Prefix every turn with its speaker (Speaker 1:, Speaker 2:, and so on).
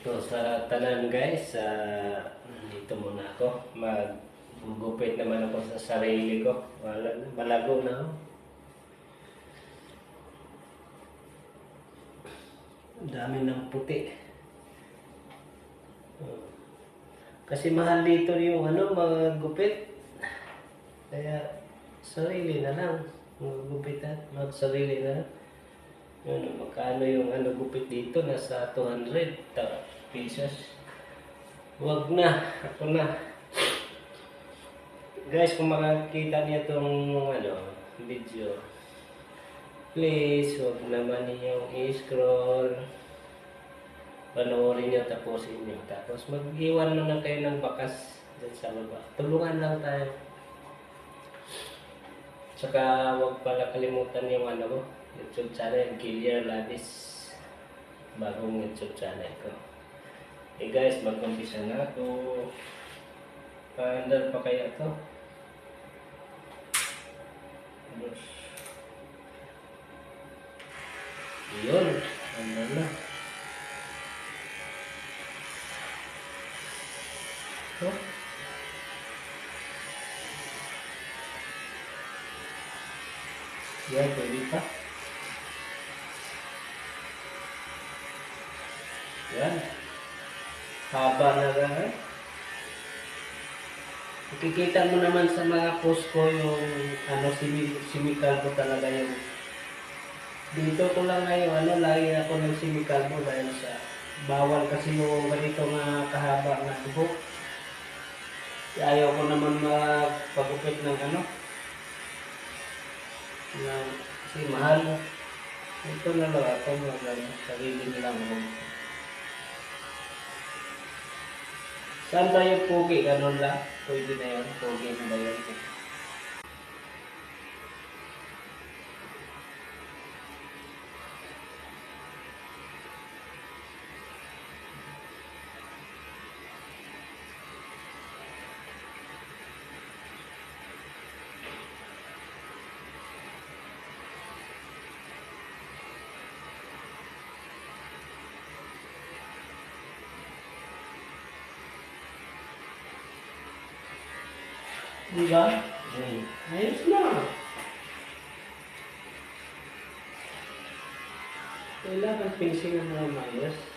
Speaker 1: So sa tanan guys, dito muna ako. Magugupit naman ako sa sarili ko. Malago na ako. Ang dami ng puti. Kasi mahal dito yung magupit. Kaya sarili na lang. Magugupitan. Sarili na lang. Yun, magkano yung gupit dito? Nasa 200 pesos. Wag na. Ako na. Guys, kung makakita niyo itong video, please, wag naman ninyong i-scroll. Panoorin niyo, tapusin niyo. Tapos mag-iwan na kayo ng bakas dyan sa baba. Tulungan lang tayo. Tsaka wag pala kalimutan yung YouTube channel, Gilier Labis. Bagong YouTube channel ko. Okay guys, mag-umpisa na ako. Paandar pa kaya to? Yun, andar na. Oh. Yan, pwede pa. Yan. Haba na lang. Makikita mo naman sa mga post ko yung simikalbo talaga yung dito ko lang ngayon lagi ako ng simikalbo dahil sa bawal kasi yung ganito nga kahaba na buhok. Ayaw ko naman magpagupit ng kasi mahal. Ito na lang ako sarili nilang saan ba yung pugi? Ganun lang. Pwede na yun. Pugi na ba yun? Diba? Ayos na. Kailangan pinsingan mo ang ayos.